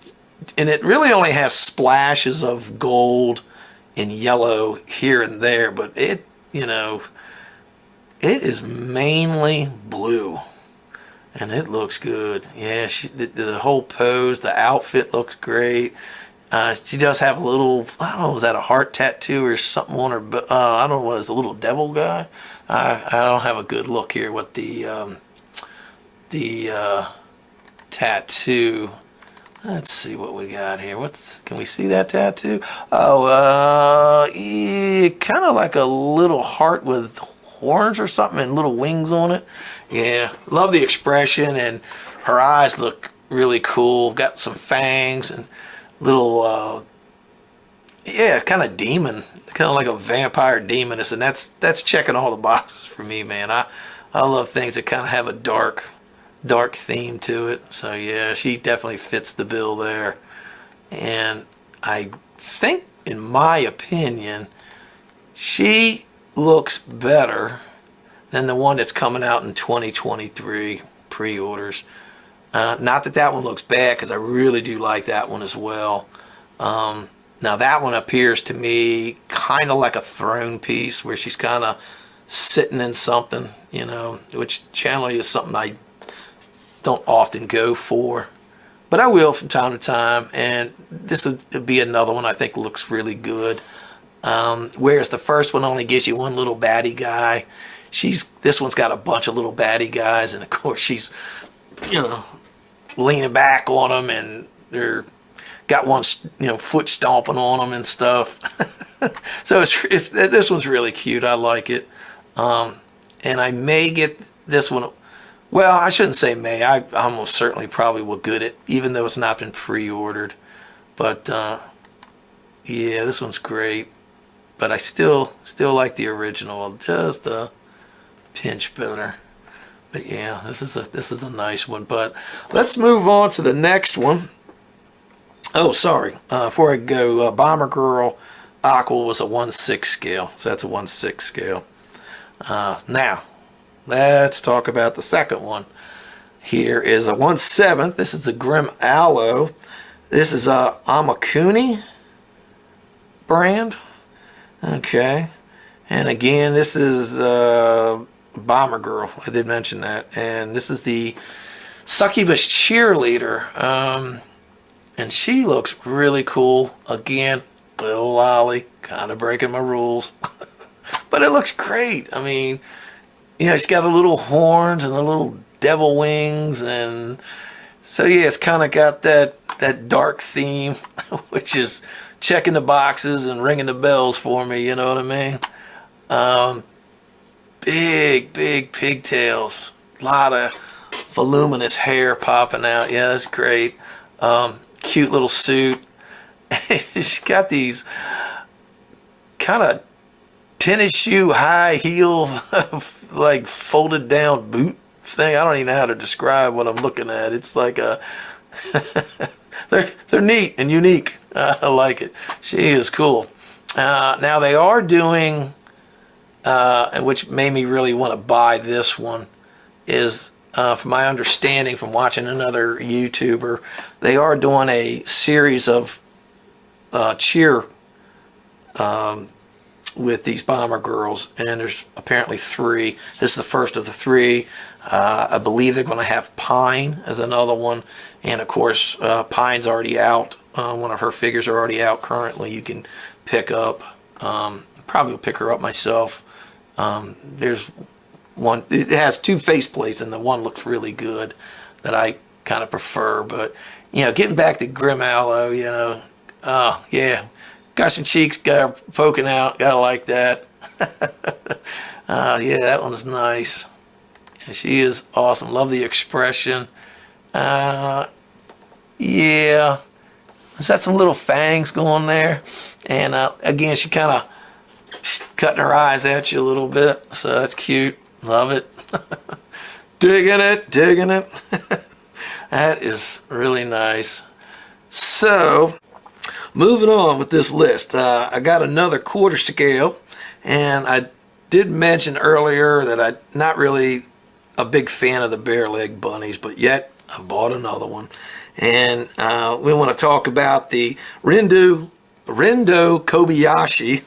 it really only has splashes of gold and yellow here and there, but it, you know, it is mainly blue, and it looks good. Yeah, the whole pose, the outfit looks great. She does have a little, I don't know, is that a heart tattoo or something on her? But I don't know what is a little devil guy. I don't have a good look here with the tattoo. Let's see what we got here. Can we see that tattoo? Oh, kind of like a little heart with horns or something and little wings on it. Yeah, love the expression, and her eyes look really cool. Got some fangs and little, yeah, kind of demon, kind of like a vampire demoness, and that's checking all the boxes for me, man. I love things that kind of have a dark theme to it. So yeah, she definitely fits the bill there. And I think, in my opinion, she looks better than the one that's coming out in 2023 pre-orders. Not that one looks bad, because I really do like that one as well. Now that one appears to me kind of like a throne piece, where she's kind of sitting in something, you know, which generally is something I don't often go for, but I will from time to time, and this would be another one I think looks really good. Whereas the first one only gives you one little baddie guy, this one's got a bunch of little baddie guys, and of course she's, you know, leaning back on them, and they're got one, you know, foot stomping on them and stuff. So this one's really cute. I like it, and I may get this one. Well, I shouldn't say may. I almost certainly probably will get it, even though it's not been pre-ordered. But yeah, this one's great. But I still like the original, just a pinch better. But yeah, this is a nice one. But let's move on to the next one. Oh, sorry. Before I go, Bomber Girl Aqua was a 1/6 scale, so that's a 1/6 scale. Now, let's talk about the second one. Here is a 1/7. This is the Grim Aloe. This is a Amakuni brand. Okay. And again, this is Bomber Girl. I did mention that. And this is the Succubus Cheerleader. And she looks really cool. Again, little lolly, kind of breaking my rules. But it looks great. I mean, you know, she's got the little horns and the little devil wings. And so, yeah, it's kind of got that dark theme, which is checking the boxes and ringing the bells for me, you know what I mean? Big pigtails. A lot of voluminous hair popping out. Yeah, that's great. Cute little suit. She's got these kind of tennis shoe, high heel, like folded down boot thing. I don't even know how to describe what I'm looking at. It's like a, they're neat and unique. I like it. She is cool. Now they are doing, and which made me really want to buy this one, is from my understanding from watching another YouTuber, they are doing a series of cheer with these Bomber Girls, and there's apparently 3. This is the first of the 3. I believe they're going to have Pine as another one, and of course Pine's already out. One of her figures are already out currently. You can pick up. Probably will pick her up myself. There's one. It has 2 faceplates, and the one looks really good that I kind of prefer. But you know, getting back to Grim Aloe, you know, yeah, got some cheeks, got her poking out. Gotta like that. Yeah, that one's nice. And she is awesome. Love the expression. Yeah. It's got some little fangs going there. And again, she kind of cutting her eyes at you a little bit. So that's cute. Love it. Digging it. That is really nice. So, moving on with this list. I got another quarter scale. And I did mention earlier that I'm not really a big fan of the bare leg bunnies, but yet I bought another one. And we want to talk about the Rendo Kobayashi.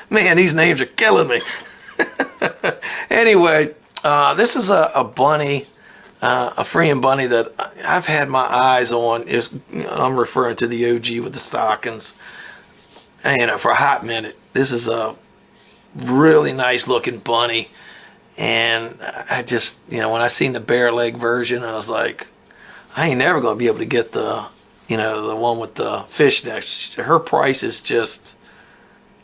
Man, these names are killing me. Anyway, this is a bunny, a freeing bunny that I've had my eyes on. I'm referring to the OG with the stockings. And, you know, for a hot minute. This is a really nice looking bunny. And I just, you know, when I seen the bare leg version, I was like, I ain't never going to be able to get the, you know, the one with the fishnets. Her price is just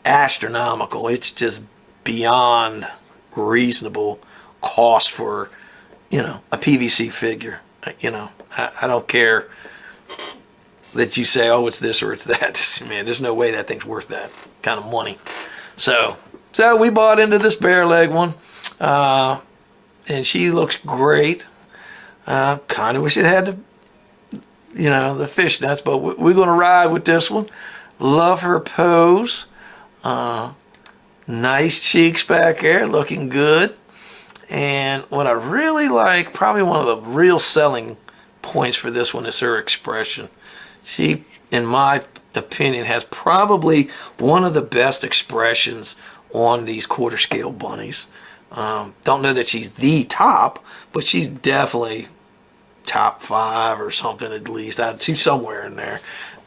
astronomical. It's just beyond reasonable cost for, you know, a PVC figure. You know, I don't care that you say, oh, it's this or it's that. Man, there's no way that thing's worth that kind of money. So we bought into this bare leg one. And she looks great. Kind of wish it had the, you know, the fishnets, but we're going to ride with this one. Love her pose. Nice cheeks back there, looking good. And what I really like, probably one of the real selling points for this one is her expression. She, in my opinion, has probably one of the best expressions on these quarter scale bunnies. Don't know that she's the top, but she's definitely top 5 or something at least. She's somewhere in there.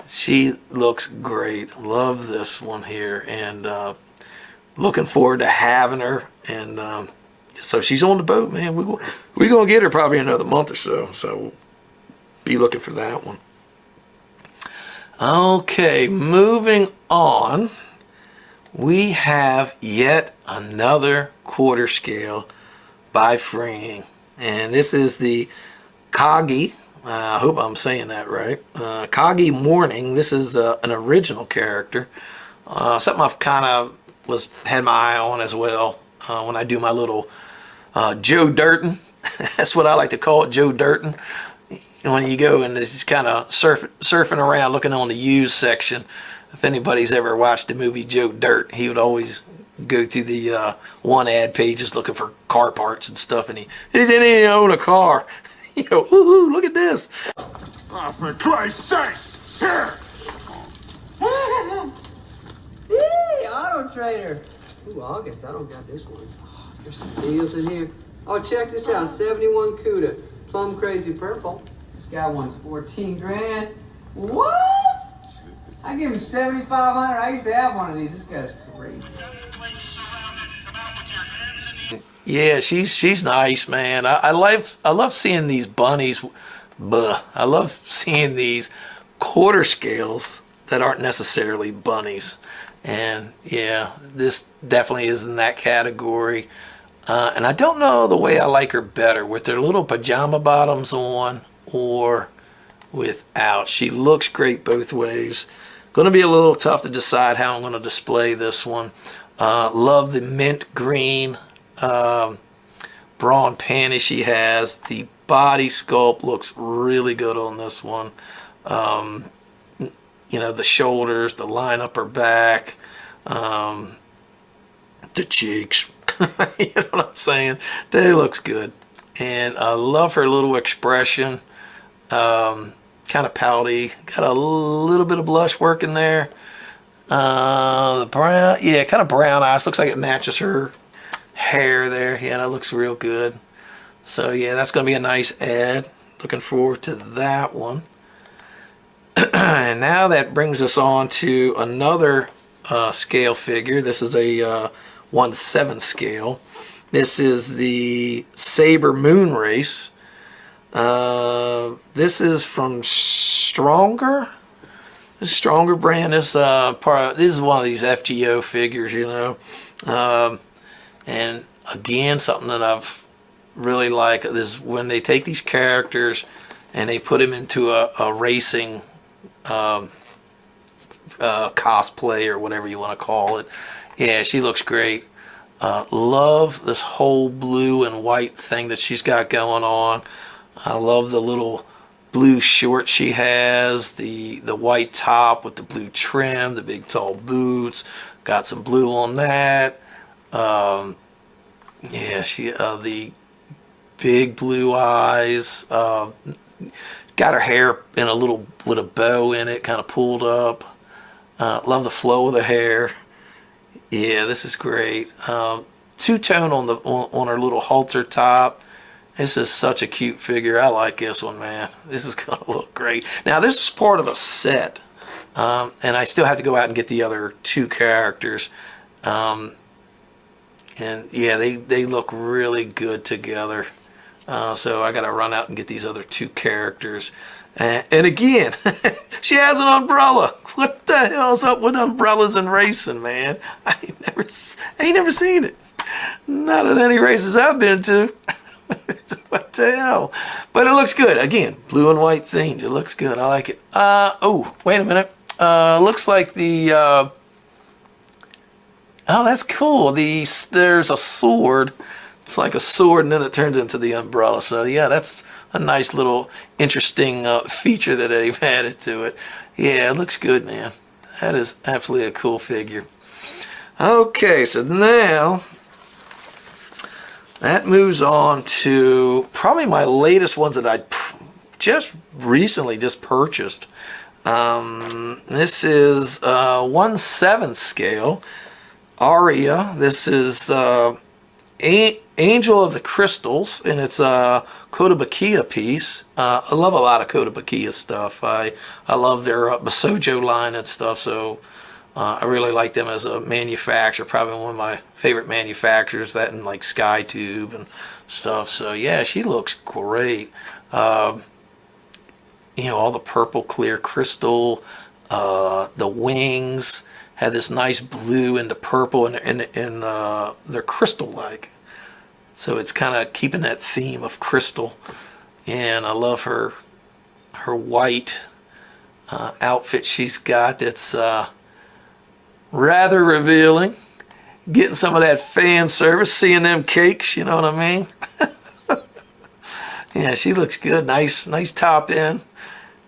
She looks great. Love this one here, and looking forward to having her. And so she's on the boat, man. We're gonna get her probably another month or so. So be looking for that one. Okay, moving on. We have yet another quarter scale by Freeing, and this is the Kagi. I hope I'm saying that right. Kagi Morning. This is an original character. Something I've kind of had my eye on as well when I do my little Joe Durton. That's what I like to call it, Joe Durton. When you go and it's just kind of surfing around looking on the used section. If anybody's ever watched the movie Joe Dirt, he would always go through the one ad pages looking for car parts and stuff, and he didn't even own a car. You know, ooh, look at this. Oh, for Christ's sake! Here! Hey, Auto Trader. Ooh, August, I don't got this one. There's some deals in here. Oh, check this out. 71 CUDA. Plum crazy purple. This guy wants 14 grand. What? I give him 7,500. I used to have one of these. This guy's crazy. Yeah, she's nice, man. I love seeing these bunnies. I love seeing these quarter scales that aren't necessarily bunnies. And yeah, this definitely is in that category. And I don't know the way I like her better, with their little pajama bottoms on or without. She looks great both ways. Going to be a little tough to decide how I'm going to display this one. Love the mint green bra and panties she has. The body sculpt looks really good on this one. You know, the shoulders, the line up her back, the cheeks. You know what I'm saying? They looks good. And I love her little expression. Kind of pouty. Got a little bit of blush working there. The brown, yeah, kind of brown eyes. Looks like it matches her hair there. Yeah, that looks real good. So yeah, that's going to be a nice ad. Looking forward to that one. And now that brings us on to another scale figure. This is a 1/7 scale. This is the Saber Moon Race. This is from Stronger. The Stronger brand is this is one of these FGO figures, you know. And again, something that I've really like is when they take these characters and they put them into a racing cosplay or whatever you want to call it. Yeah, she looks great. Love this whole blue and white thing that she's got going on. I love the little blue shorts she has, the white top with the blue trim, the big tall boots. Got some blue on that. Yeah, she the big blue eyes. Got her hair in a little with a bow in it, kind of pulled up. Love the flow of the hair. Yeah, this is great. Two-tone on her little halter top. This is such a cute figure. I like this one, man. This is gonna look great. Now this is part of a set, and I still have to go out and get the other two characters. And yeah, they look really good together. So I gotta run out and get these other two characters. And again, she has an umbrella. What the hell's up with umbrellas and racing, man? I ain't never seen it. Not at any races I've been to. What the hell? But it looks good. Again, blue and white themed. It looks good. I like it. Oh, wait a minute. Looks like the oh, that's cool. There's a sword. It's like a sword, and then it turns into the umbrella. So yeah, that's a nice little interesting feature that they've added to it. Yeah, it looks good, man. That is absolutely a cool figure. Okay, so now that moves on to probably my latest ones that I just recently purchased. This is 1/7 scale. Aria. This is Angel of the Crystals, and it's a Kotobukiya piece. I love a lot of Kotobukiya stuff. I love their Basojo line and stuff, so I really like them as a manufacturer. Probably one of my favorite manufacturers, that and like SkyTube and stuff. So yeah, she looks great. You know, all the purple clear crystal, the wings have this nice blue and the purple, and they're crystal-like. So it's kind of keeping that theme of crystal. And I love her white outfit she's got that's rather revealing. Getting some of that fan service, seeing them cakes, you know what I mean? Yeah, she looks good. Nice top end.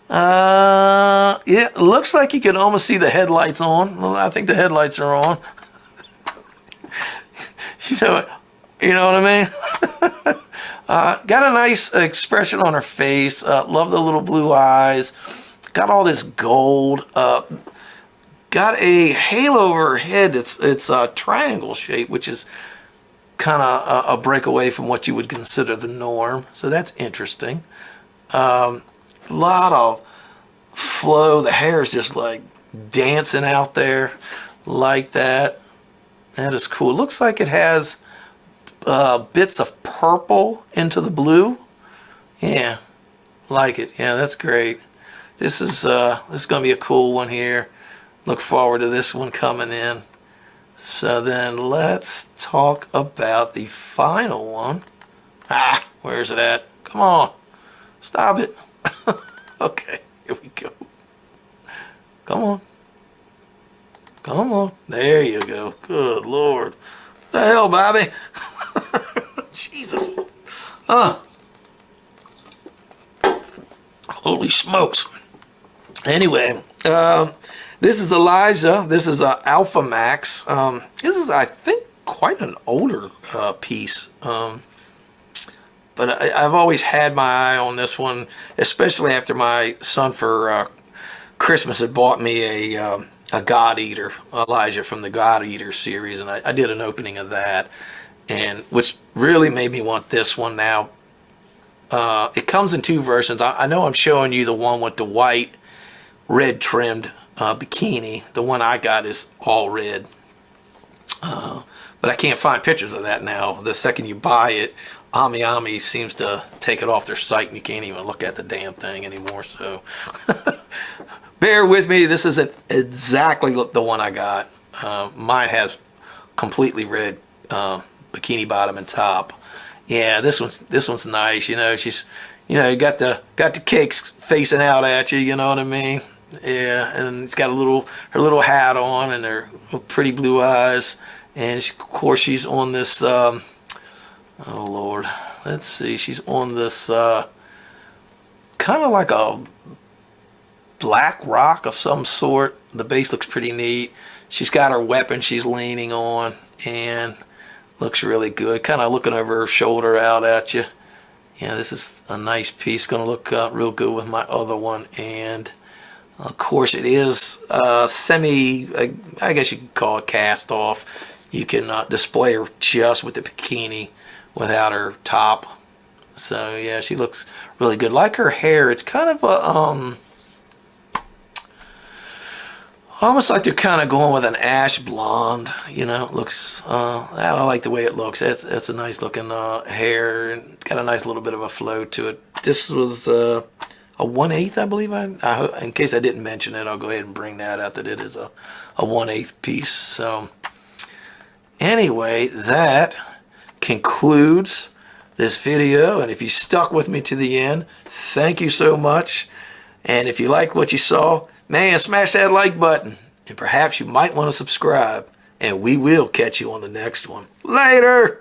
Yeah, it looks like you can almost see the headlights on. Well, I think the headlights are on. You know what I mean? Got a nice expression on her face. Love the little blue eyes. Got all this gold. Got a halo over her head. It's a triangle shape, which is kind of a breakaway from what you would consider the norm. So that's interesting. A lot of flow. The hair is just like dancing out there like that. That is cool. It looks like it has bits of purple into the blue. Yeah, like it. Yeah, that's great. This is going to be a cool one here. Look forward to this one coming in. So then let's talk about the final one. Ah, where's it at? Come on. Stop it. Okay, here we go. Come on. Come on. There you go. Good Lord. What the hell, Bobby? Jesus. Holy smokes. Anyway, this is Elijah. This is Alpha Max. This is, I think, quite an older piece. But I've always had my eye on this one, especially after my son for Christmas had bought me a God Eater, Elijah from the God Eater series, and I did an opening of that, and which really made me want this one now. It comes in two versions. I know I'm showing you the one with the white, red trimmed bikini. The one I got is all red. But I can't find pictures of that now. The second you buy it, Ami seems to take it off their site and you can't even look at the damn thing anymore. So bear with me. This isn't exactly the one I got. Mine has completely red bikini bottom and top. Yeah, this one's nice. You know, she's, you know, you got the cakes facing out at you. You know what I mean? Yeah, and she's got her little hat on and her pretty blue eyes. And of course, she's on this. Oh Lord, let's see. She's on this kind of like a black rock of some sort. The base looks pretty neat. She's got her weapon she's leaning on and looks really good. Kind of looking over her shoulder out at you. Yeah, this is a nice piece. Going to look real good with my other one. And of course, it is semi. I guess you could call it cast off. You can display her just with the bikini without her top. So yeah, she looks really good. Like her hair, it's kind of a almost like they're kind of going with an ash blonde. You know, it looks. I like the way it looks. It's a nice looking hair and got a nice little bit of a flow to it. This was a 1/8, I believe. In case I didn't mention it, I'll go ahead and bring that out. That it is a 1/8 piece. So. Anyway, that concludes this video, and if you stuck with me to the end, thank you so much. And if you liked what you saw, man, smash that like button, and perhaps you might want to subscribe, and we will catch you on the next one. Later!